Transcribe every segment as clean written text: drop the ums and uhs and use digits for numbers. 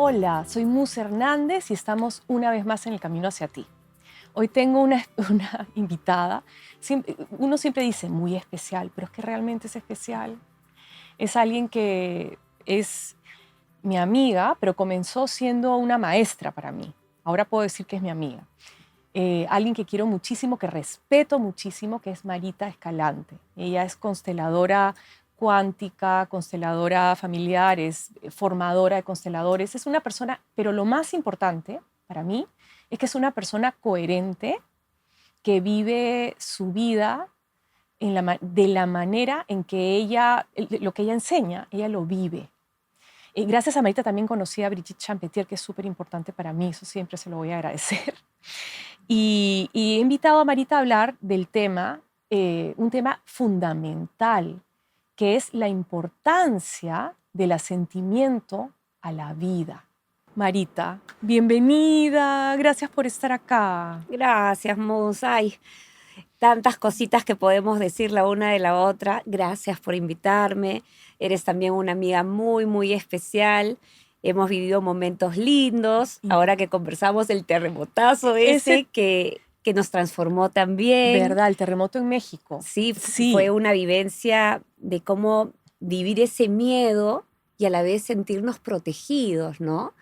Hola, soy Mus Hernández y estamos una vez más en el camino hacia ti. Hoy tengo una invitada. Uno siempre dice muy especial, pero es que realmente es especial. Es alguien que es mi amiga, pero comenzó siendo una maestra para mí. Ahora puedo decir que es mi amiga. Alguien que quiero muchísimo, que respeto muchísimo, que es Marita Escalante. Ella es consteladora cuántica, consteladora familiar, es formadora de consteladores. Es una persona, pero lo más importante para mí es que es una persona coherente que vive su vida de la manera en que lo que ella enseña, ella lo vive. Y gracias a Marita también conocí a Brigitte Champetier, que es súper importante para mí, eso siempre se lo voy a agradecer. Y he invitado a Marita a hablar del tema, un tema fundamental, que es la importancia del asentimiento a la vida. Marita, bienvenida, gracias por estar acá. Gracias, Mus. Ay, tantas cositas que podemos decir la una de la otra. Gracias por invitarme. Eres también una amiga muy, muy especial. Hemos vivido momentos lindos. Ahora que conversamos el terremotazo ese que nos transformó también. ¿Verdad? El terremoto en México. Sí, Sí. fue una vivencia de cómo vivir ese miedo y a la vez sentirnos protegidos, ¿no?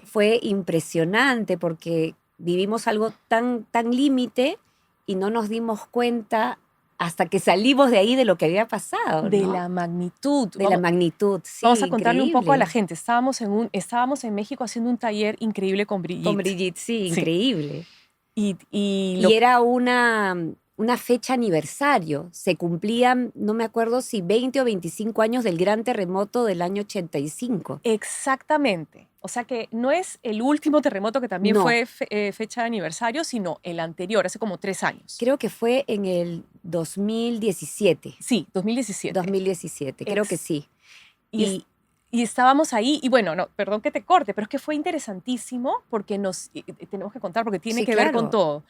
Fue impresionante porque vivimos algo tan límite y no nos dimos cuenta hasta que salimos de ahí de lo que había pasado, ¿no? De la magnitud. De la magnitud, sí. Vamos a contarle un poco a la Increíble. gente. Estábamos en México haciendo un taller increíble con Brigitte. Con Brigitte, sí, increíble. Y era una fecha aniversario. Se cumplían, no me acuerdo si 20 o 25 años del gran terremoto del año 85. Exactamente. O sea que no es el último terremoto que también No. fue fecha de aniversario, sino el anterior, hace como 3 años. Creo que fue en el 2017. Sí, 2017. 2017, creo que sí. Y estábamos ahí, y bueno, no, perdón que te corte, pero es que fue interesantísimo porque tenemos que contar porque tiene Sí, que ver claro. con todo.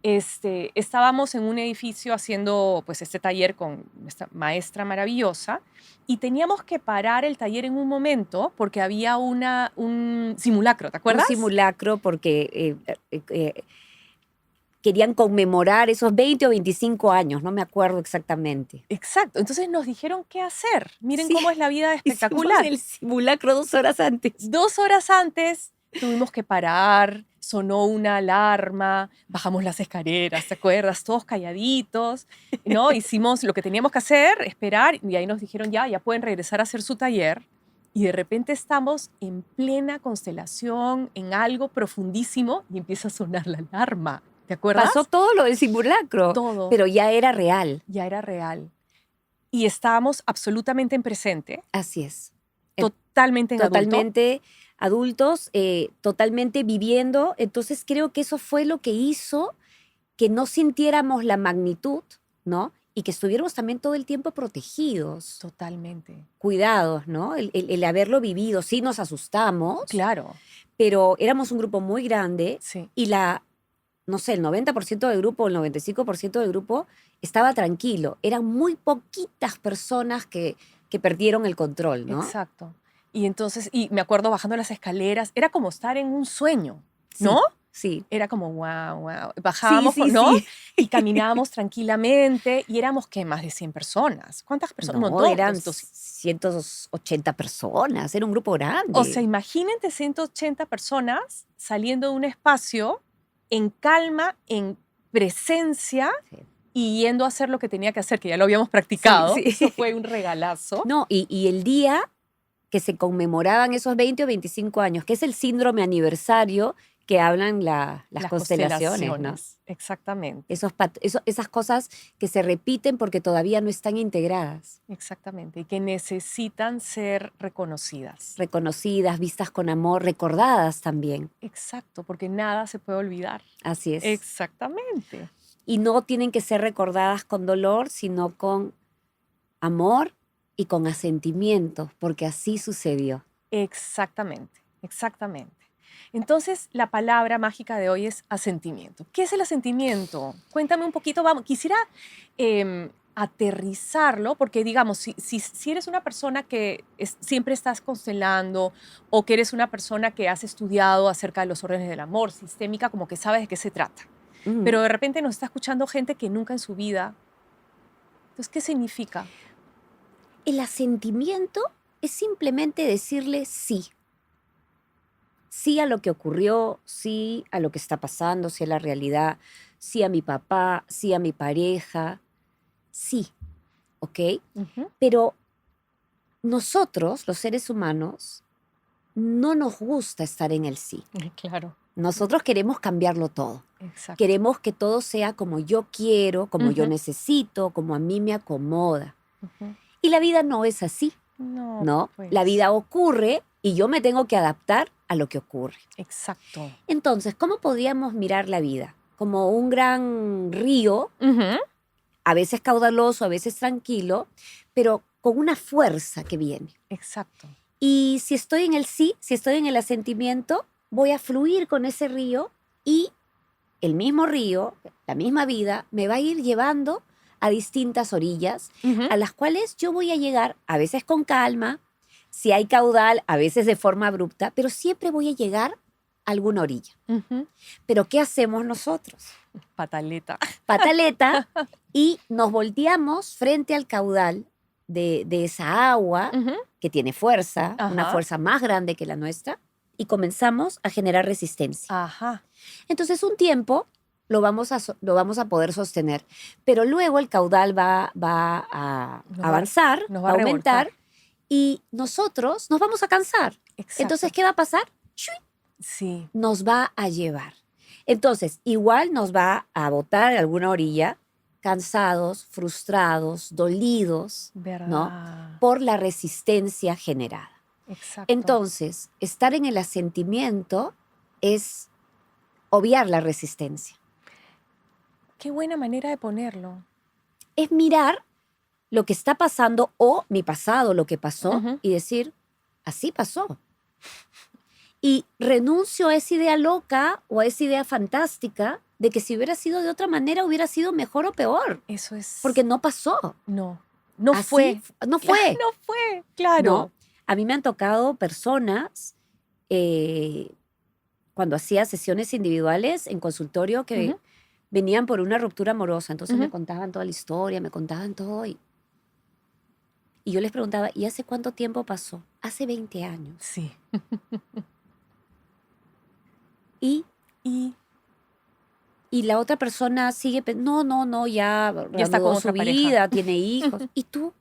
Estábamos en un edificio haciendo pues este taller con esta maestra maravillosa y teníamos que parar el taller en un momento porque había un simulacro, ¿te acuerdas? Un simulacro porque querían conmemorar esos 20 o 25 años, no me acuerdo exactamente. Exacto, entonces nos dijeron qué hacer. Miren cómo es la vida espectacular. Hicimos el simulacro 2 horas antes. 2 horas antes tuvimos que parar, sonó una alarma, bajamos las escaleras, ¿te acuerdas? Todos calladitos, ¿no? Hicimos lo que teníamos que hacer, esperar, y ahí nos dijeron ya pueden regresar a hacer su taller. Y de repente estamos en plena constelación, en algo profundísimo, y empieza a sonar la alarma. ¿Te acuerdas? Pasó todo lo del simulacro. Todo. Pero ya era real. Ya era real. Y estábamos absolutamente en presente. Así es. Totalmente en totalmente adultos, totalmente viviendo. Entonces creo que eso fue lo que hizo que no sintiéramos la magnitud, ¿no? Y que estuviéramos también todo el tiempo protegidos. Totalmente. Cuidados, ¿no? El haberlo vivido. Sí nos asustamos. Claro. Pero éramos un grupo muy grande. Sí. Y no sé, el 90% del grupo, el 95% del grupo estaba tranquilo. Eran muy poquitas personas que perdieron el control, ¿no? Exacto. Y entonces, me acuerdo bajando las escaleras, era como estar en un sueño, ¿no? Sí. Era como, wow. Bajábamos, sí, ¿no? Sí. Y caminábamos tranquilamente y éramos, ¿qué? Más de 100 personas. ¿Cuántas personas? No, Un montón. eran 180 personas, era un grupo grande. O sea, imagínate 180 personas saliendo de un espacio en calma, en presencia, y yendo a hacer lo que tenía que hacer, que ya lo habíamos practicado. Sí. Eso fue un regalazo. No, y el día que se conmemoraban esos 20 o 25 años, que es el síndrome aniversario que hablan las constelaciones, ¿no? Exactamente. Esas cosas que se repiten porque todavía no están integradas. Exactamente, y que necesitan ser reconocidas. Reconocidas, vistas con amor, recordadas también. Exacto, porque nada se puede olvidar. Así es. Exactamente. Y no tienen que ser recordadas con dolor, sino con amor y con asentimiento, porque así sucedió. Exactamente. Entonces, la palabra mágica de hoy es asentimiento. ¿Qué es el asentimiento? Cuéntame un poquito. Quisiera aterrizarlo, porque digamos, si eres una persona que siempre estás constelando o que eres una persona que has estudiado acerca de los órdenes del amor, sistémica, como que sabes de qué se trata, Ujú. pero de repente nos está escuchando gente que nunca en su vida, entonces, ¿qué significa? El asentimiento es simplemente decirle sí. Sí a lo que ocurrió, sí a lo que está pasando, sí a la realidad, sí a mi papá, sí a mi pareja, sí, ¿ok? Ujú. Pero nosotros, los seres humanos, no nos gusta estar en el sí. Claro, Nosotros queremos cambiarlo todo. exacto. Queremos que todo sea como yo quiero, como yo Ujú, necesito, como a mí me acomoda. ujú. Y la vida no es así, No, ¿no? La pues, vida ocurre y yo me tengo que adaptar a lo que ocurre. exacto. Entonces, ¿cómo podríamos mirar la vida? Como un gran río, Ujú, a veces caudaloso, a veces tranquilo, pero con una fuerza que viene. exacto. Y si estoy en el sí, si estoy en el asentimiento, voy a fluir con ese río y el mismo río, la misma vida, me va a ir llevando a distintas orillas Ujú, a las cuales yo voy a llegar, a veces con calma, si hay caudal, a veces de forma abrupta, pero siempre voy a llegar a alguna orilla. ujú. Pero ¿qué hacemos nosotros? Pataleta. Pataleta y nos volteamos frente al caudal de esa agua Ujú, que tiene fuerza, una ajá, fuerza más grande que la nuestra, y comenzamos a generar resistencia. ajá. Entonces un tiempo lo vamos a poder sostener, pero luego el caudal va a Nos va, avanzar, nos va va a a revolcar. aumentar y nosotros nos vamos a cansar. Entonces, Exacto. ¿qué va a pasar? ¡Shui! Sí, Nos va a llevar. Entonces, igual nos va a botar a alguna orilla, cansados, frustrados, dolidos, ¿no? verdad. Por la resistencia generada. Exacto. Entonces, estar en el asentimiento es obviar la resistencia. Qué buena manera de ponerlo. Es mirar lo que está pasando o mi pasado, lo que pasó, Ujú. y decir, así pasó. Y renuncio a esa idea loca o a esa idea fantástica de que si hubiera sido de otra manera hubiera sido mejor o peor, Eso es. porque no pasó. No, no Así fue. no fue, No fue, ¿no? claro. A mí me han tocado personas cuando hacía sesiones individuales en consultorio que Ujú, venían por una ruptura amorosa, entonces me ujú. contaban toda la historia, me contaban todo y yo les preguntaba, ¿y hace cuánto tiempo pasó? Hace 20 años. Sí. Y, Y y la otra persona sigue, no, no, no, ya ya está con reanudó su otra pareja. vida, tiene hijos. ¿Y tú?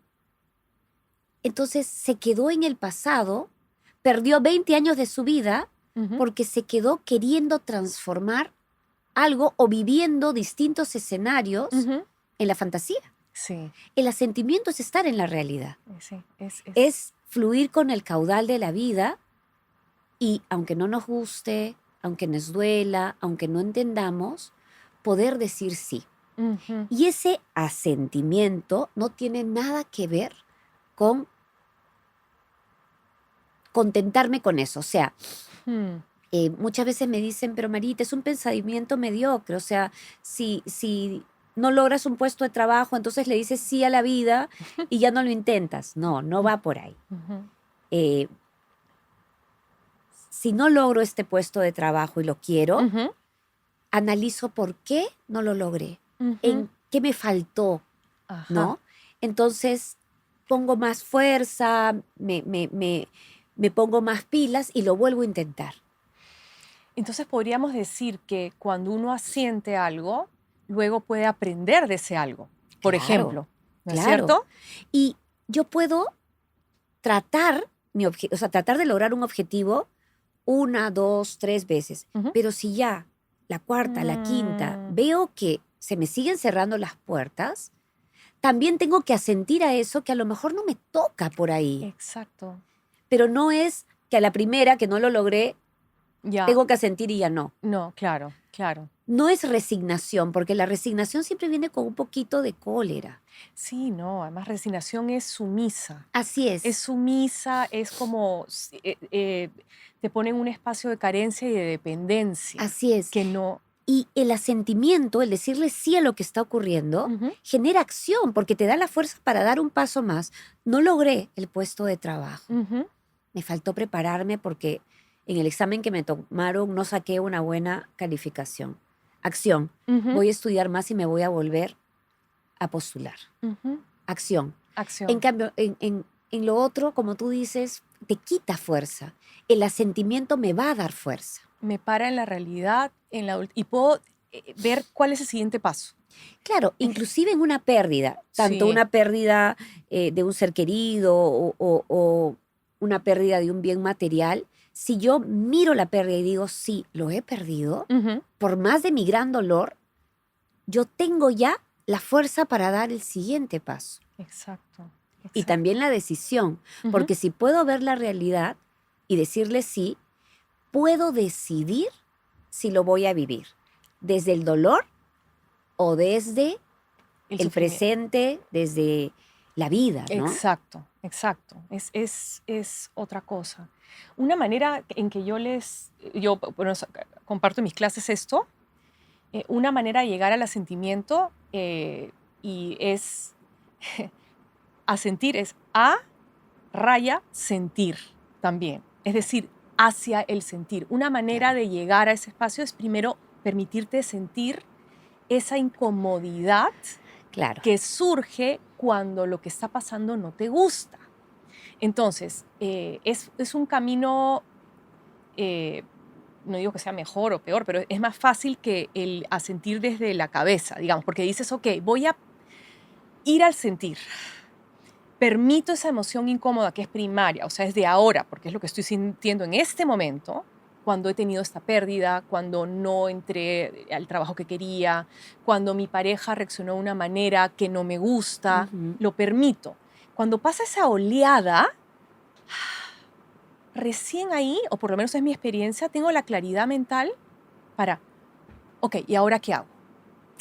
Entonces se quedó en el pasado, perdió 20 años de su vida Ujú, porque se quedó queriendo transformar algo o viviendo distintos escenarios ujú. en la fantasía. Sí, El asentimiento es estar en la realidad, sí, es fluir con el caudal de la vida y aunque no nos guste, aunque nos duela, aunque no entendamos, poder decir sí. Ujú. Y ese asentimiento no tiene nada que ver con contentarme con eso. O sea, Hmm. muchas veces me dicen, pero Marita, es un pensamiento mediocre. O sea, si no logras un puesto de trabajo, entonces le dices sí a la vida y ya no lo intentas. No, no va por ahí. Ujú, Eh, si no logro este puesto de trabajo y lo quiero, ujú, analizo por qué no lo logré, ujú. en qué me faltó, Ajá. ¿no? Entonces pongo más fuerza, me pongo más pilas y lo vuelvo a intentar. Entonces podríamos decir que cuando uno asiente algo, luego puede aprender de ese algo. Por Claro, ejemplo, ¿no es claro. cierto? Y yo puedo tratar o sea, tratar de lograr un objetivo una, dos, tres veces, Ujú. pero si ya la cuarta, la quinta, Mm, veo que se me siguen cerrando las puertas, también tengo que asentir a eso que a lo mejor no me toca por ahí, exacto. pero no es que a la primera que no lo logré, Ya. tengo que asentir y ya no. No, claro, claro. No es resignación, porque la resignación siempre viene con un poquito de cólera. Sí, no, además resignación es sumisa. Así Es es, sumisa, es como te pone en un espacio de carencia y de dependencia así es. que no. Y el asentimiento, el decirle sí a lo que está ocurriendo, Ujú. genera acción porque te da la fuerza para dar un paso más. No logré el puesto de trabajo. Ujú. Me faltó prepararme porque en el examen que me tomaron no saqué una buena calificación. Acción. Ujú. Voy a estudiar más y me voy a volver a postular. Ujú. Acción. En Acción. cambio, en lo otro, como tú dices, te quita fuerza. El asentimiento me va a dar fuerza. Me para en la realidad y puedo ver cuál es el siguiente paso. Claro, inclusive en una pérdida, tanto Sí. una pérdida de un ser querido o una pérdida de un bien material, si yo miro la pérdida y digo, sí, lo he perdido, Ujú. por más de mi gran dolor, yo tengo ya la fuerza para dar el siguiente paso. Exacto. Y Exacto. también la decisión, Ujú. porque si puedo ver la realidad y decirle sí, puedo decidir si lo voy a vivir desde el dolor o desde El el sufrimiento. presente, desde la vida, ¿no? Exacto, exacto. Es otra cosa. Una manera en que yo bueno, comparto en mis clases esto, una manera de llegar al asentimiento y es a sentir, es a raya sentir también. Es decir, hacia el sentir. Una manera Claro. de llegar a ese espacio es primero permitirte sentir esa incomodidad Claro. que surge cuando lo que está pasando no te gusta. Entonces, es un camino, eh, no digo que sea mejor o peor, pero es más fácil que el asentir desde la cabeza, digamos, porque dices, ok, voy a ir al sentir. Permito esa emoción incómoda que es primaria, o sea, es de ahora, porque es lo que estoy sintiendo en este momento, cuando he tenido esta pérdida, cuando no entré al trabajo que quería, cuando mi pareja reaccionó de una manera que no me gusta, Ujú. lo permito. Cuando pasa esa oleada, recién ahí, o por lo menos es mi experiencia, tengo la claridad mental para, ok, ¿y ahora qué hago?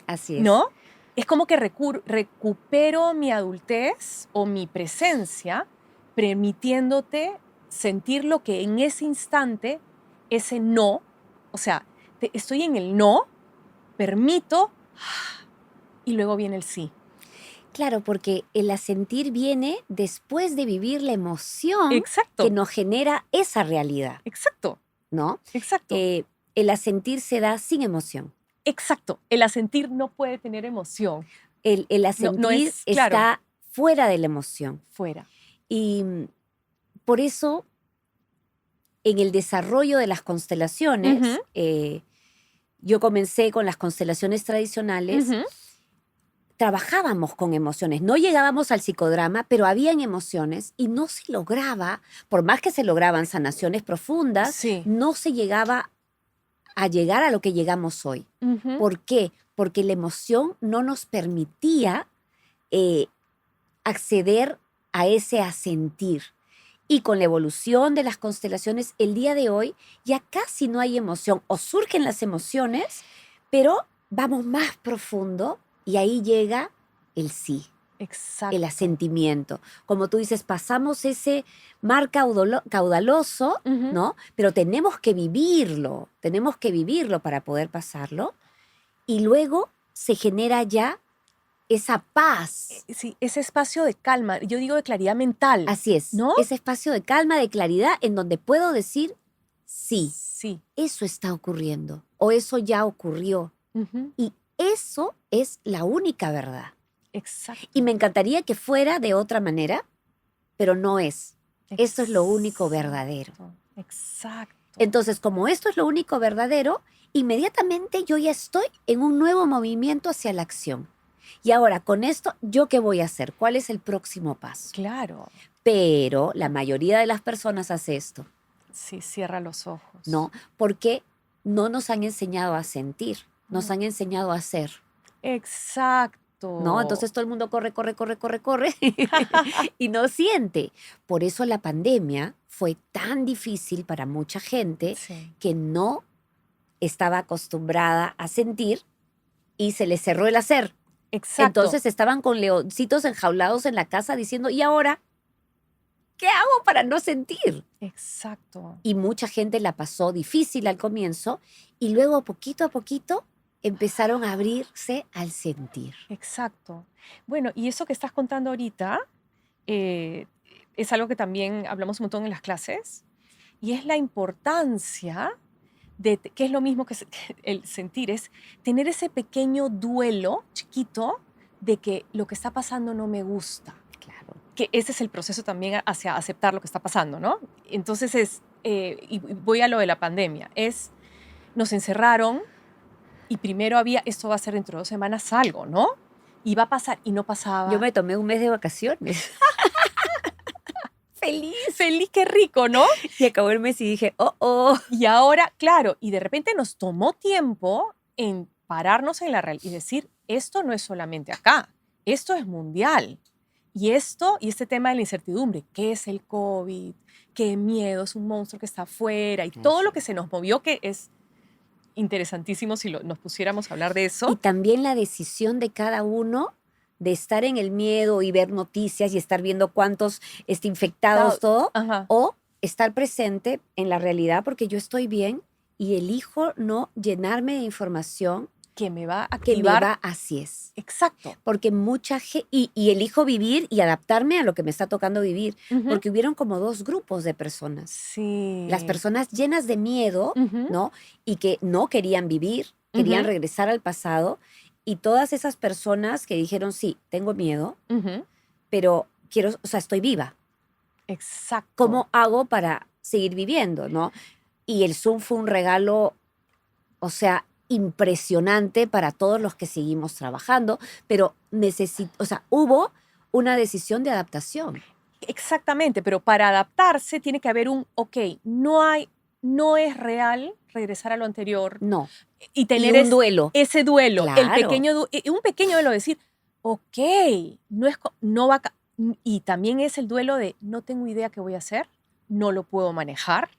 Así es. ¿No? Es como que recupero mi adultez o mi presencia, permitiéndote sentir lo que en ese instante, ese no, o sea, estoy en el no, permito y luego viene el sí. Claro, porque el asentir viene después de vivir la emoción que Exacto, nos genera esa realidad, exacto, ¿no? exacto, El asentir se da sin emoción. exacto. El asentir no puede tener emoción. El No, no asentir es, claro, está fuera de la emoción. fuera. Y por eso, en el desarrollo de las Ujú, constelaciones, yo comencé con las constelaciones tradicionales, ujú. trabajábamos con emociones, no llegábamos al psicodrama, pero habían emociones y no se lograba, por más que se lograban sanaciones profundas, Sí. no se llegaba a llegar a lo que llegamos hoy. Ujú. ¿Por qué? Porque la emoción no nos permitía eh, acceder a ese asentir. Y con la evolución de las constelaciones, el día de hoy ya casi no hay emoción, o surgen las emociones, pero vamos más profundo y ahí llega el sí, el Exacto. asentimiento. Como tú dices, pasamos ese mar caudaloso, Ujú. ¿no? Pero tenemos que vivirlo para poder pasarlo. Y luego se genera ya esa paz. Sí, ese espacio de calma, yo digo de claridad mental, Así es, ¿no? ese espacio de calma, de claridad, en donde puedo decir, sí, Sí. eso está ocurriendo o eso ya ocurrió. Ujú. Y eso es la única verdad. Exacto. Y me encantaría que fuera de otra manera, pero no es. Eso es lo único verdadero. Exacto. Entonces, como esto es lo único verdadero, inmediatamente yo ya estoy en un nuevo movimiento hacia la acción. Y ahora, con esto, ¿yo qué voy a hacer? ¿Cuál es el próximo paso? Claro. Pero la mayoría de las personas hace esto, Sí, cierra los ojos. ¿no? Porque no nos han enseñado a sentir, nos No. han enseñado a hacer, ¿no? Exacto. Entonces todo el mundo corre, corre, corre, corre, corre y no siente. Por eso la pandemia fue tan difícil para mucha gente Sí. que no estaba acostumbrada a sentir y se les cerró el hacer. Exacto. Entonces estaban con leoncitos enjaulados en la casa diciendo, ¿y ahora qué hago para no sentir? Exacto. Y mucha gente la pasó difícil al comienzo y luego poquito a poquito empezaron a abrirse al sentir. Exacto. Bueno, y eso que estás contando ahorita es algo que también hablamos un montón en las clases, y es la importancia que es lo mismo que el sentir, es tener ese pequeño duelo chiquito de que lo que está pasando no me gusta. Claro. Que ese es el proceso también hacia aceptar lo que está pasando, ¿no? Entonces y voy a lo de la pandemia, nos encerraron y primero esto va a ser dentro de 2 semanas algo, ¿no? Y va a pasar, y no pasaba. Yo me tomé un mes de vacaciones. Feliz. Feliz, qué rico, ¿no? Y acabó el mes y dije, oh. Y ahora, claro, y de repente nos tomó tiempo en pararnos en la realidad y decir, esto no es solamente acá, esto es mundial. Y este tema de la incertidumbre, ¿qué es el COVID? ¿Qué miedo? Es un monstruo que está afuera. Y todo lo que se nos movió, que es interesantísimo si nos pusiéramos a hablar de eso. Y también la decisión de cada uno de estar en el miedo y ver noticias y estar viendo cuántos infectados, todo, Ajá. o estar presente en la realidad porque yo estoy bien y elijo no llenarme de información que me va a que me activar. va, así es. Exacto. Porque mucha gente, y elijo vivir y adaptarme a lo que me está tocando vivir, porque hubieron como 2 grupos de personas. Sí. Las personas llenas de miedo, Ujú. ¿no? Y que no querían vivir, querían Ujú. regresar al pasado. Y todas esas personas que dijeron, sí, tengo miedo, Ujú. pero quiero, o sea, estoy viva. Exacto. ¿Cómo hago para seguir viviendo, no? Y el Zoom fue un regalo, o sea, impresionante para todos los que seguimos trabajando, pero o sea, hubo una decisión de adaptación. Exactamente, pero para adaptarse tiene que haber ok, no es real regresar a lo anterior No. y tener un duelo. ese duelo, Claro. un pequeño duelo, decir, ok, no va y también es el duelo de no tengo idea qué voy a hacer, no lo puedo manejar,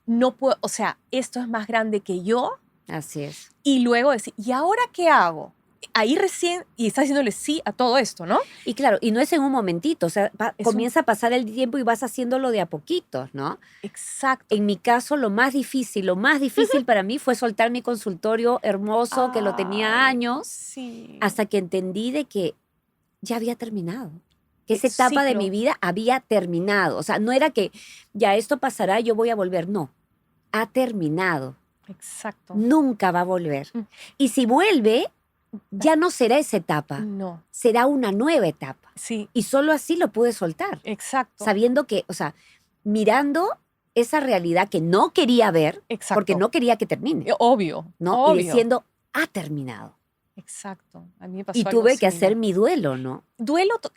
no puedo, o sea, esto es más grande que yo, Así es. y luego decir, ¿y ahora qué hago? Ahí recién, y estás diciéndole sí a todo esto, ¿no? Y claro, y no es en un momentito, o sea, Es comienza a pasar el tiempo y vas haciéndolo de a poquitos, ¿no? Exacto. En mi caso, lo más difícil para mí fue soltar mi consultorio hermoso, que lo tenía años, sí. hasta que entendí de que ya había terminado, que esa etapa de mi vida había terminado. O sea, no era que ya esto pasará, yo voy a volver, no, ha terminado. Exacto. Nunca va a volver. Y si vuelve, ya no será esa etapa, No. será una nueva etapa. Sí. Y solo así lo pude soltar. Exacto. Sabiendo que, o sea, mirando esa realidad que no quería ver, Exacto. porque no quería que termine. Obvio. ¿No? Obvio. Y diciendo, ha terminado. Exacto. A mí me pasó Y algo tuve que similar. hacer mi duelo, ¿no?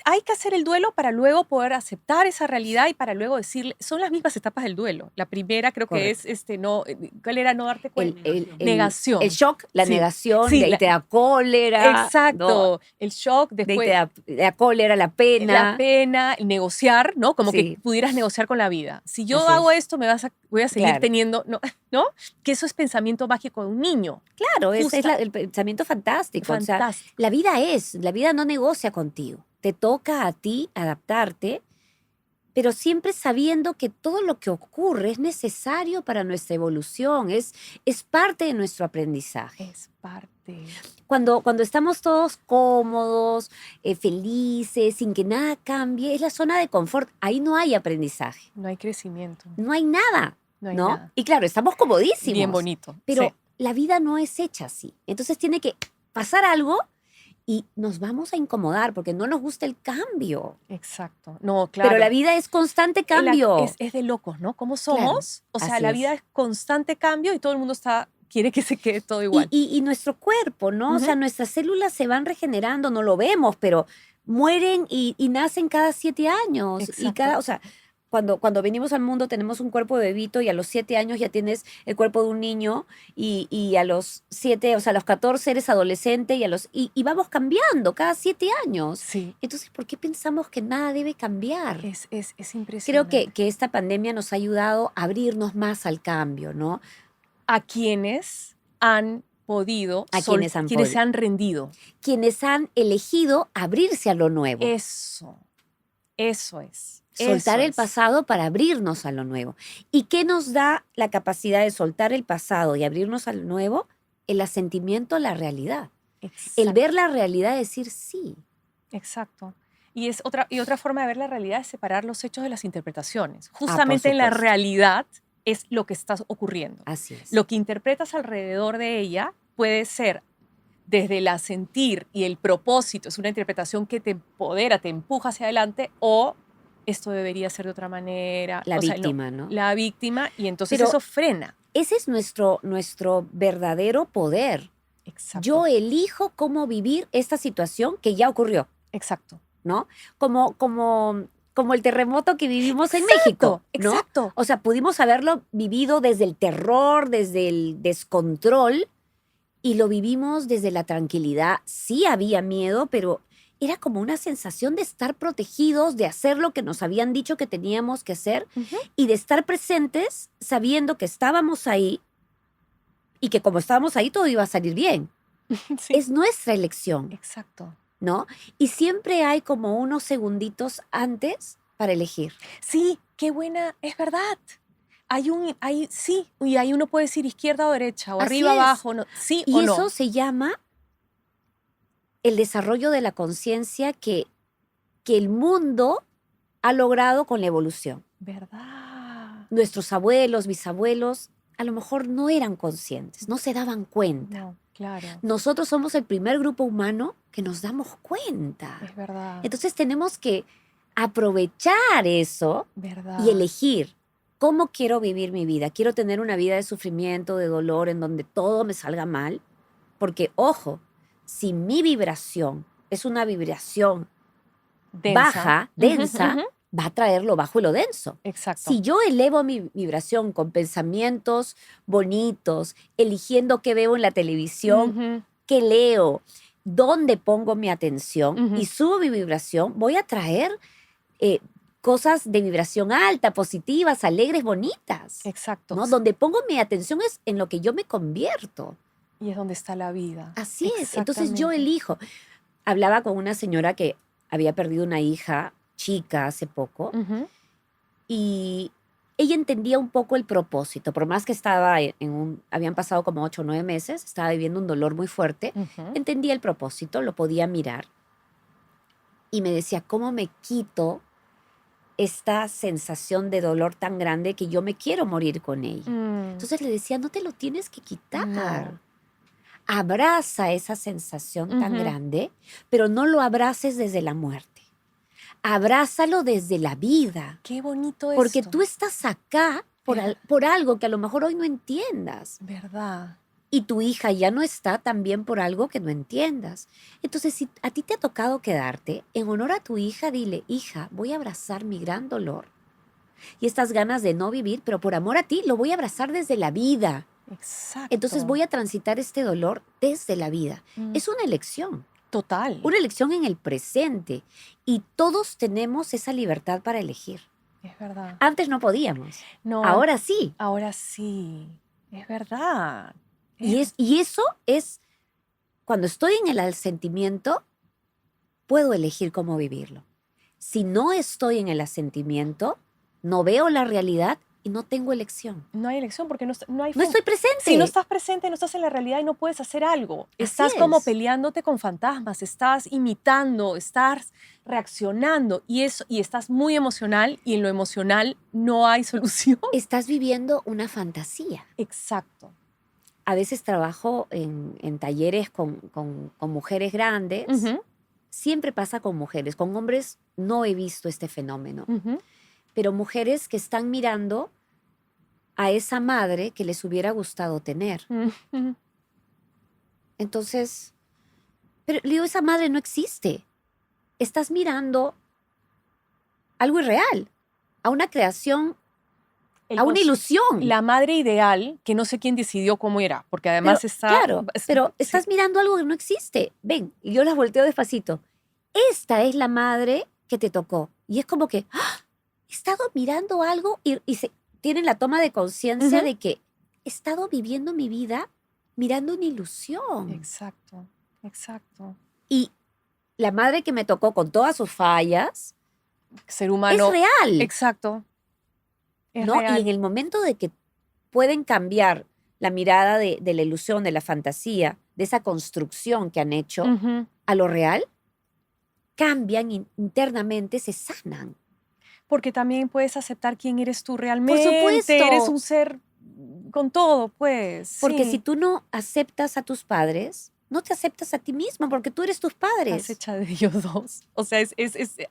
Hay que hacer el duelo para luego poder aceptar esa realidad y para luego decirle, son las mismas etapas del duelo. La primera creo Correcto. que es ¿cuál era no darte cuenta? Negación. El shock, la Sí. negación, Sí, de ahí te da cólera. Exacto. ¿no? El shock, De ahí después te da cólera, la pena. la pena, el negociar, ¿no? Como Sí. que pudieras negociar con la vida. Si yo Así hago es. esto, voy a seguir Claro. teniendo, ¿no? Que eso es pensamiento mágico de un niño. Claro, ese es Justa- el pensamiento fantástico. O sea, Fantástico. la vida no negocia contigo. Te toca a ti adaptarte, pero siempre sabiendo que todo lo que ocurre es necesario para nuestra evolución, es parte de nuestro aprendizaje. Es parte. Cuando estamos todos cómodos, felices, sin que nada cambie, es la zona de confort. Ahí no hay aprendizaje, No hay crecimiento. no hay nada, No hay ¿no? nada. Y claro, estamos comodísimos. Bien bonito. Pero sí. la vida no es hecha así. Entonces tiene que pasar algo y nos vamos a incomodar porque no nos gusta el cambio. Exacto. No, claro. Pero la vida es constante cambio. Es de locos, ¿no? ¿Cómo somos? Claro, o sea, así la es. vida es constante cambio y todo el mundo quiere que se quede todo igual. Y nuestro cuerpo, ¿no? O sea, nuestras células se van regenerando, no lo vemos, pero mueren y nacen cada 7 años. Exacto. O sea, cuando venimos al mundo tenemos un cuerpo de bebito y a los 7 años ya tienes el cuerpo de un niño y a los 7, o sea, a los 14 eres adolescente y vamos cambiando cada 7 años. Sí. Entonces, ¿por qué pensamos que nada debe cambiar? Es Creo impresionante. que esta pandemia nos ha ayudado a abrirnos más al cambio, ¿no? A quienes han podido, quienes se han rendido. Quienes han elegido abrirse a lo nuevo. Eso es. Soltar Eso el es. pasado para abrirnos a lo nuevo. ¿Y qué nos da la capacidad de soltar el pasado y abrirnos a lo nuevo? el asentimiento a la realidad. El Exacto. ver la realidad y decir sí. Exacto. Y otra forma de ver la realidad es separar los hechos de las interpretaciones. Justamente en la supuesto. realidad es lo que está ocurriendo. Así es. Lo que interpretas alrededor de ella puede ser desde el sentir y el propósito, es una interpretación que te empodera, te empuja hacia adelante, o esto debería ser de otra manera. La O sea, víctima, ¿no? La víctima, y entonces Pero eso frena. ese es nuestro verdadero poder. Exacto. Yo elijo cómo vivir esta situación que ya ocurrió, Exacto. ¿no? Como el terremoto que vivimos en México, ¿no? Exacto. O sea, pudimos haberlo vivido desde el terror, desde el descontrol, y lo vivimos desde la tranquilidad. Sí había miedo, pero era como una sensación de estar protegidos, de hacer lo que nos habían dicho que teníamos que hacer y de estar presentes sabiendo que estábamos ahí y que como estábamos ahí todo iba a salir bien. Sí. Es nuestra elección, Exacto. ¿no? Y siempre hay como unos segunditos antes para elegir. Sí, qué buena, es verdad. Sí, y ahí uno puede decir izquierda o derecha, o Así arriba, es. abajo, no, sí Y o eso no. se llama el desarrollo de la conciencia que el mundo ha logrado con la evolución. ¿Verdad? Nuestros abuelos, bisabuelos, a lo mejor no eran conscientes, no se daban cuenta. No, claro, Nosotros somos el primer grupo humano que nos damos cuenta. es verdad. Entonces tenemos que aprovechar eso ¿Verdad? y elegir cómo quiero vivir mi vida. Quiero tener una vida de sufrimiento, de dolor, en donde todo me salga mal. Porque, ojo, si mi vibración es una vibración Densa. baja, Ujú, densa, ujú. va a traer lo bajo y lo denso. Exacto. Si yo elevo mi vibración con pensamientos bonitos, eligiendo qué veo en la televisión, Ujú. qué leo, dónde pongo mi atención Ujú. y subo mi vibración, voy a traer cosas de vibración alta, positivas, alegres, bonitas. Exacto. ¿No? Donde pongo mi atención es en lo que yo me convierto. Y es donde está la vida. Así es. Entonces yo Exactamente. elijo. Hablaba con una señora que había perdido una hija chica hace poco Ujú. y ella entendía un poco el propósito. Por más que estaba habían pasado como 8 o 9 meses, estaba viviendo un dolor muy fuerte, Ujú. entendía el propósito, lo podía mirar. Y me decía, ¿cómo me quito esta sensación de dolor tan grande que yo me quiero morir con ella? Mm. Entonces le decía, no te lo tienes que quitar. No. Abraza esa sensación tan Ujú. grande, pero no lo abraces desde la muerte. Abrázalo desde la vida, Qué bonito porque esto. tú estás acá por algo que a lo mejor hoy no entiendas. ¿Verdad? Y tu hija ya no está también por algo que no entiendas. Entonces, si a ti te ha tocado quedarte, en honor a tu hija, dile, hija, voy a abrazar mi gran dolor y estas ganas de no vivir, pero por amor a ti lo voy a abrazar desde la vida. Exacto. Entonces voy a transitar este dolor desde la vida. Mm. Es una elección en el presente. Y todos tenemos esa libertad para elegir. Es verdad. Antes no podíamos. No, Ahora sí. Ahora sí. Es verdad. Y eso es, cuando estoy en el asentimiento, puedo elegir cómo vivirlo. Si no estoy en el asentimiento, no veo la realidad y no tengo elección. No hay elección porque no hay No estoy presente. Si no estás presente, no estás en la realidad y no puedes hacer algo. Así Estás como es. peleándote con fantasmas, estás imitando, estás reaccionando y estás muy emocional y en lo emocional no hay solución. Estás viviendo una fantasía. Exacto. A veces trabajo en talleres con mujeres grandes. Ujú. Siempre pasa con mujeres. Con hombres no he visto este fenómeno. Ujú. Pero mujeres que están mirando a esa madre que les hubiera gustado tener. Ujú. Entonces, pero le digo, esa madre no existe. Estás mirando algo irreal, a una creación, a una ilusión. La madre ideal, que no sé quién decidió cómo era, porque además Claro, pero sí. estás mirando algo que no existe. Ven, y yo las volteo despacito. Esta es la madre que te tocó. Y es como que, ¡ah! He estado mirando algo y tienen la toma de conciencia Ujú. de que he estado viviendo mi vida mirando una ilusión. Exacto, exacto. Y la madre que me tocó con todas sus fallas Ser humano. es real. Exacto. Es ¿No? real. Y en el momento de que pueden cambiar la mirada de la ilusión, de la fantasía, de esa construcción que han hecho, Ujú. a lo real, cambian internamente, se sanan. Porque también puedes aceptar quién eres tú Por realmente. Eres supuesto, un ser con todo, pues. porque si Sí. tú no aceptas a tus padres, no te aceptas a ti mismo, porque tú eres tus Estás padres. hecha de ellos dos. O sea,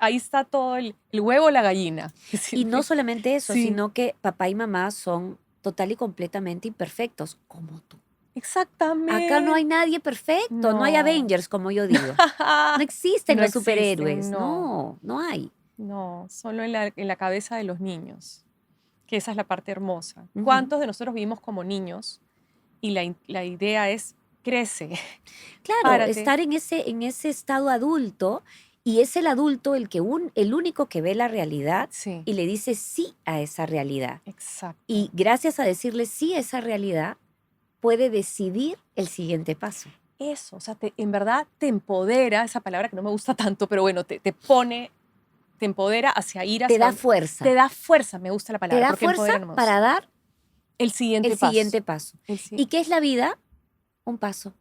ahí está todo el huevo o la gallina. Y no solamente eso, Sí, sino que papá y mamá son total y completamente imperfectos, como tú. exactamente. Acá no hay nadie perfecto, no hay No. Avengers, como yo digo. No existen No los existen, superhéroes, no. no hay. No, solo en la cabeza de los niños, que esa es la parte hermosa. Ujú. ¿Cuántos de nosotros vivimos como niños? Y la idea es, crece, Claro, párate. estar en ese estado adulto y es el adulto el único que ve la realidad Sí, y le dice sí a esa realidad. exacto. Y gracias a decirle sí a esa realidad, puede decidir el siguiente paso. Eso, o sea, en verdad te empodera, esa palabra que no me gusta tanto, pero bueno, te pone, te empodera hacia ir Te hacia da donde- fuerza. Te da fuerza, me gusta la Te palabra, da porque fuerza empodera no me para gusta. dar El siguiente el paso. siguiente paso. El si- ¿Y qué es la vida? Un paso,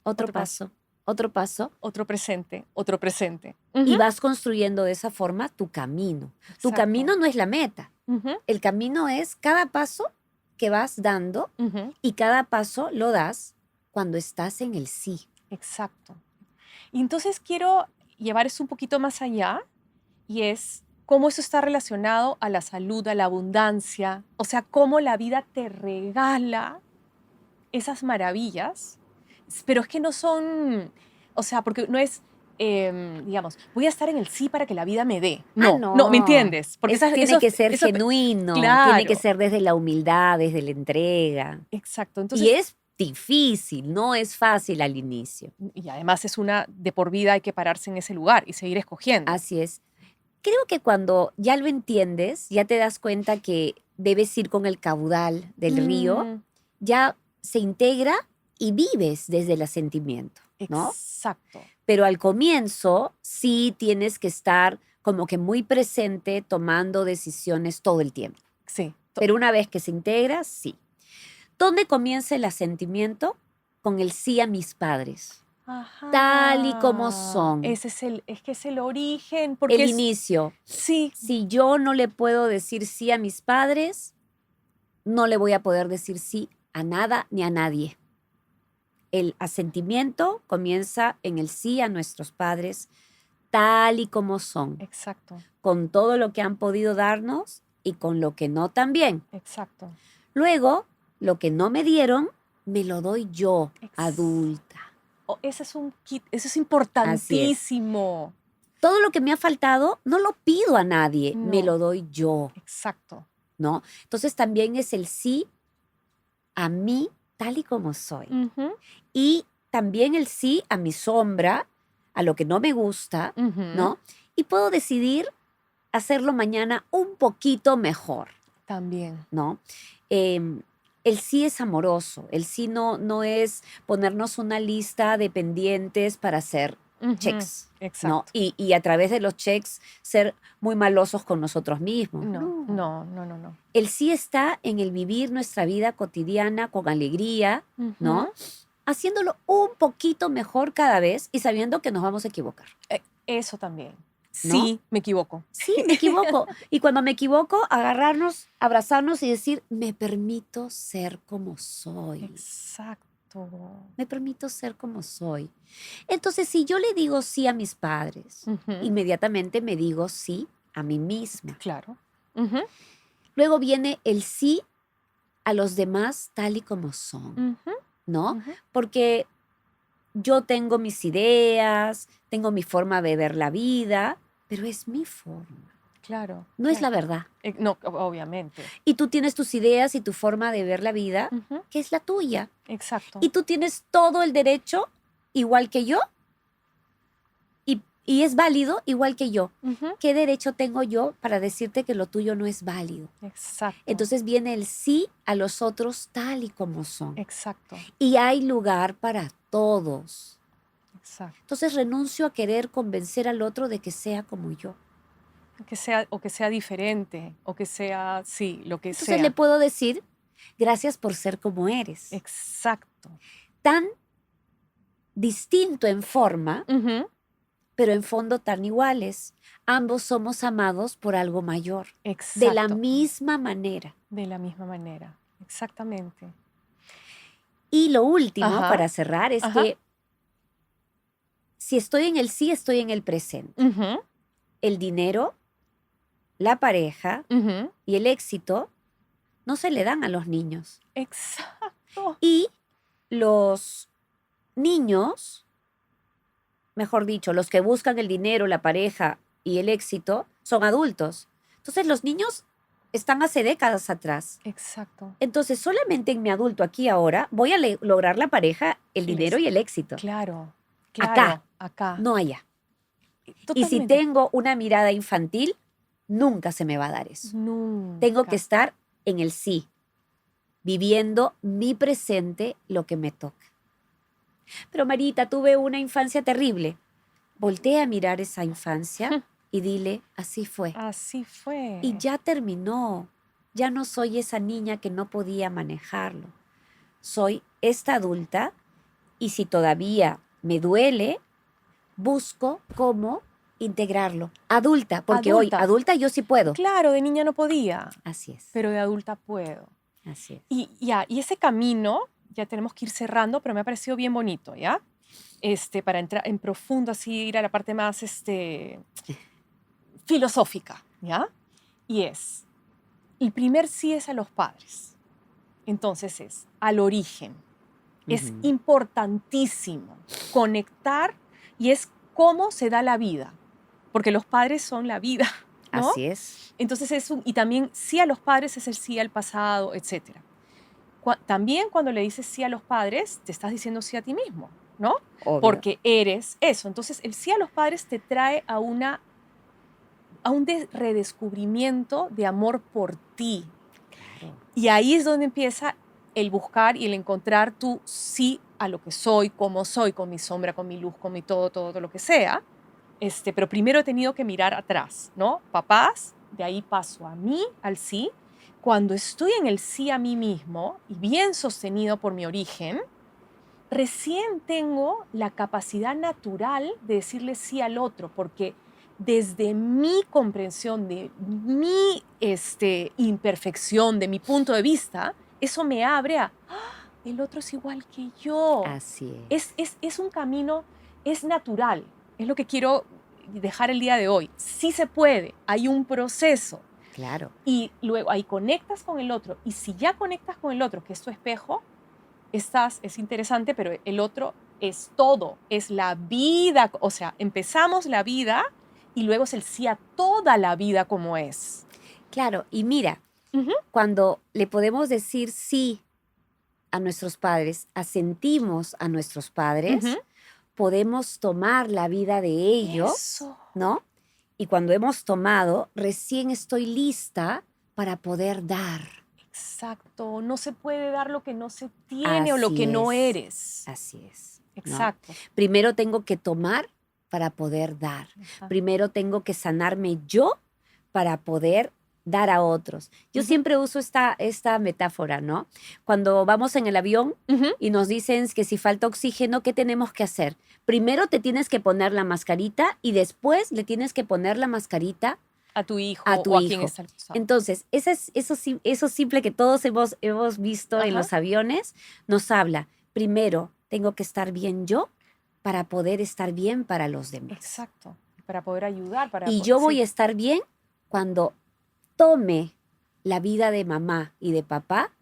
otro Otro paso. paso, otro paso. Otro presente, otro presente. Y Ujú, vas construyendo de esa forma tu camino. Tu exacto. camino no es la meta. Ujú, El camino es cada paso que vas dando ujú, y cada paso lo das cuando estás en el sí. exacto. Y entonces quiero llevar eso un poquito más allá y es cómo eso está relacionado a la salud, a la abundancia, o sea, cómo la vida te regala esas maravillas, pero es que no son, o sea, porque no es, digamos, voy a estar en el sí para que la vida me dé. No, no, ¿me No. entiendes? Porque Tiene que ser genuino, tiene que claro, ser desde la humildad, desde la entrega. exacto. Y Entonces, es difícil, no es fácil al inicio. y además es una de por vida, hay que pararse en ese lugar y seguir escogiendo. Así es. Creo que cuando ya lo entiendes, ya te das cuenta que debes ir con el caudal del río, Mm, ya se integra y vives desde el asentimiento, ¿no? exacto. Pero al comienzo sí tienes que estar como que muy presente tomando decisiones todo el tiempo. Sí. Pero una vez que se integra, sí. ¿Dónde comienza el asentimiento? Con el sí a mis padres, tal y como son. Es que es el origen, El porque inicio. sí, Si yo no le puedo decir sí a mis padres, no le voy a poder decir sí a nada ni a nadie. El asentimiento comienza en el sí a nuestros padres, tal y como son, exacto, con todo lo que han podido darnos y con lo que no también. exacto. Luego, lo que no me dieron, me lo doy yo, adulta. Ese es un kit, eso es Así es. importantísimo. Todo lo que me ha faltado, no lo pido a nadie, me No. lo doy yo, Exacto. ¿no? Entonces también es el sí a mí tal y como soy. Ujú, Y también el sí a mi sombra, a lo que no me gusta, ujú. ¿no? Y puedo decidir hacerlo mañana un poquito mejor, También. ¿no? El sí es amoroso, el sí no es ponernos una lista de pendientes para hacer Ujú, checks, ¿no? exacto. Y a través de los checks ser muy malosos con nosotros mismos. No. El sí está en el vivir nuestra vida cotidiana con alegría, ¿no? Ujú. Haciéndolo un poquito mejor cada vez y sabiendo que nos vamos a equivocar. Eso también. ¿No? Sí, me equivoco. Sí, me equivoco. Y cuando me equivoco, agarrarnos, abrazarnos y decir, me permito ser como soy. Exacto. Me permito ser como soy. Entonces, si yo le digo sí a mis padres, Ujú, inmediatamente me digo sí a mí misma. claro. Ujú, Luego viene el sí a los demás tal y como son, ujú, ¿no? ujú. Porque yo tengo mis ideas, tengo mi forma de ver la vida, pero es mi forma, Claro. no es la claro. verdad. No, obviamente. Y tú tienes tus ideas y tu forma de ver la vida, Ujú, que es la tuya. exacto. Y tú tienes todo el derecho, igual que yo, y es válido igual que yo. Ujú, ¿Qué derecho tengo yo para decirte que lo tuyo no es válido? exacto. Entonces viene el sí a los otros tal y como son. Exacto. Y hay lugar para todos. Exacto. Entonces renuncio a querer convencer al otro de que sea como yo. Que sea diferente, o que sea, sí, lo que Entonces sea. le puedo decir, Gracias por ser como eres. Exacto. Tan distinto en forma, Ujú. pero en fondo tan iguales. Ambos somos amados por algo mayor, de la Exacto. misma manera. De la misma manera. Exactamente. Y lo último, Ajá. para cerrar, es Ajá. que si estoy en el sí, estoy en el presente. Ujú. El dinero, la pareja Ujú. y el éxito no se le dan a los niños. Exacto. Y los niños, mejor dicho, los que buscan el dinero, la pareja y el éxito, son adultos. Entonces los niños están hace décadas atrás. Exacto. Entonces solamente en mi adulto aquí ahora voy a lograr la pareja, el dinero y el éxito. Claro. Acá, Acá. no allá. Y si Totalmente. tengo una mirada infantil, nunca se me va a dar eso. Tengo que Nunca. estar en el sí, viviendo mi presente, lo que me toca. Pero Marita, tuve una infancia terrible. Voltea a mirar esa infancia y dile, así fue. Así fue. Y ya terminó. Ya no soy esa niña que no podía manejarlo. Soy esta adulta y si todavía me duele, busco cómo integrarlo. Adulta, porque hoy Adulta. adulta yo sí puedo. Claro, de niña no podía, Así es, pero de adulta puedo. así es. Y ese camino, ya tenemos que ir cerrando, pero me ha parecido bien bonito, ¿ya? Para entrar en profundo, así ir a la parte más filosófica, ¿ya? Y el primer sí es a los padres. Entonces es al origen. Es Ujú. importantísimo conectar y es cómo se da la vida, porque los padres son la vida, ¿no? Así es. Entonces y también sí a los padres es el sí al pasado, etc. También cuando le dices sí a los padres, te estás diciendo sí a ti mismo, ¿no? Obvio. Porque eres eso. Entonces el sí a los padres te trae a un redescubrimiento de amor por ti. Claro. Y ahí es donde empieza el buscar y el encontrar tu sí a lo que soy, cómo soy, con mi sombra, con mi luz, con mi todo lo que sea. Pero primero he tenido que mirar atrás, ¿no? Papás, de ahí paso a mí, al sí. Cuando estoy en el sí a mí mismo y bien sostenido por mi origen, recién tengo la capacidad natural de decirle sí al otro, porque desde mi comprensión, de mi imperfección, de mi punto de vista, eso me abre a, "Ah, el otro es igual que yo". Así es. Es un camino, es natural, es lo que quiero dejar el día de hoy. Sí se puede, hay un proceso Claro. y luego ahí conectas con el otro y si ya conectas con el otro, que es tu espejo, es interesante, pero el otro es todo, es la vida, o sea, empezamos la vida y luego es el sí a toda la vida como es. Claro. Y mira, Ujú. cuando le podemos decir sí a nuestros padres, asentimos a nuestros padres, Ujú. podemos tomar la vida de ellos, Eso. ¿no? Y cuando hemos tomado, recién estoy lista para poder dar. Exacto, no se puede dar lo que no se tiene o lo Así que no es. eres. Así es, ¿no? Exacto. Primero tengo que tomar para poder dar. Ajá. Primero tengo que sanarme yo para poder dar a otros. Yo Ujú. siempre uso esta metáfora, ¿no? Cuando vamos en el avión Ujú. y nos dicen que si falta oxígeno, ¿qué tenemos que hacer? Primero te tienes que poner la mascarita y después le tienes que poner la mascarita A tu hijo a tu o a quien hijo. está al costado. Entonces, eso simple que todos hemos visto en Ajá. los aviones, nos habla, primero, tengo que estar bien yo para poder estar bien para los demás. Exacto, para poder ayudar, Y yo voy sí. a estar bien cuando tome la vida de mamá y de papá,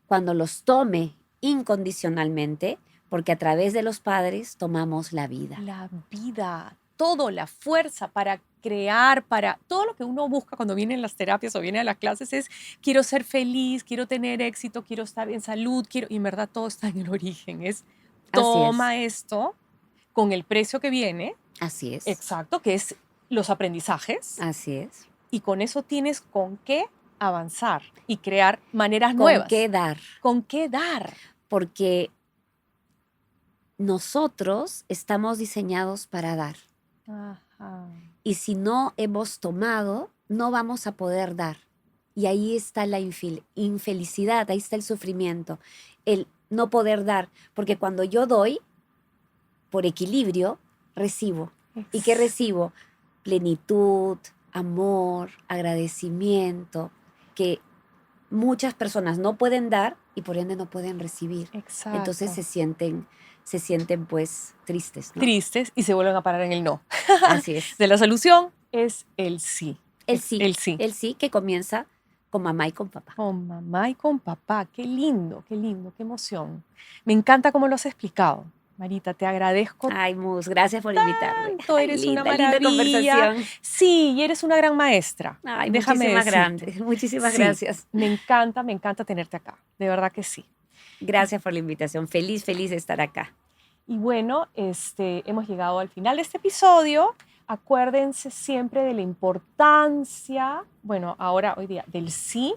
cuando los tome incondicionalmente, porque a través de los padres tomamos la vida. La vida, todo, la fuerza para crear, para todo lo que uno busca cuando viene en las terapias o viene a las clases es quiero ser feliz, quiero tener éxito, quiero estar en salud, y en verdad todo está en el origen, es Así es, toma esto con el precio que viene, así es, exacto, que es los aprendizajes, así es. y con eso tienes con qué avanzar y crear maneras ¿Con nuevas. qué dar? ¿Con qué dar? Porque nosotros estamos diseñados para dar. Ajá. Y si no hemos tomado, no vamos a poder dar. Y ahí está la infelicidad, ahí está el sufrimiento, el no poder dar. Porque cuando yo doy, por equilibrio, recibo. ¿Y qué recibo? Plenitud, amor, agradecimiento, que muchas personas no pueden dar y por ende no pueden recibir. Exacto. Entonces se sienten pues tristes, ¿no? Tristes y se vuelven a parar en el no. Así es. De la solución es el sí. El sí. El sí. El sí que comienza con mamá y con papá. Con mamá y con papá. Qué lindo, qué emoción. Me encanta cómo lo has explicado. Marita, te agradezco. Ay, Mus, gracias por invitarme. Tanto, eres linda, una maravilla. Linda conversación. Sí, y eres una gran maestra. Ay, déjame decirte. Muchísimas Sí, gracias. Me encanta tenerte acá. De verdad que sí. Gracias por la invitación. Feliz de estar acá. Y bueno, hemos llegado al final de este episodio. Acuérdense siempre de la importancia, bueno, ahora, hoy día, del sí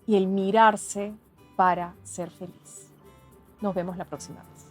y el mirarse para ser feliz. Nos vemos la próxima vez.